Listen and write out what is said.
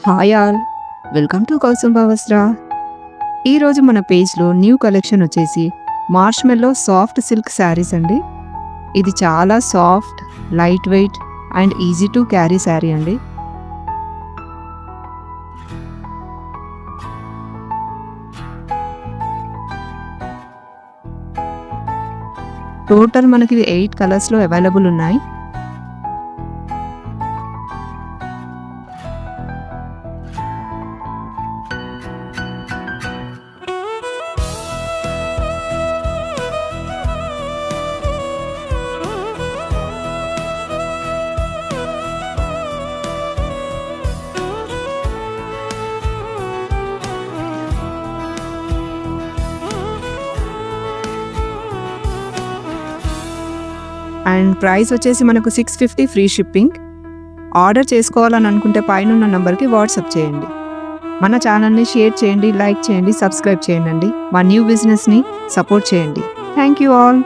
Hi all, welcome to కౌసుంబ వస్త్ర. ఈరోజు మన పేజ్లో న్యూ కలెక్షన్ వచ్చేసి మార్ష్మెల్లో సాఫ్ట్ సిల్క్ శారీస్ అండి. ఇది చాలా soft, light weight and easy to carry sari అండి. టోటల్ మనకి 8 కలర్స్లో అవైలబుల్ ఉన్నాయి. అండ్ ప్రైస్ వచ్చేసి మనకు 650 ఫ్రీ షిప్పింగ్. ఆర్డర్ చేసుకోవాలని అనుకుంటే పైన నంబర్కి వాట్సాప్ చేయండి. మన ఛానల్ని షేర్ చేయండి, లైక్ చేయండి, సబ్స్క్రైబ్ చేయండి. మా న్యూ బిజినెస్ని సపోర్ట్ చేయండి. Thank you all.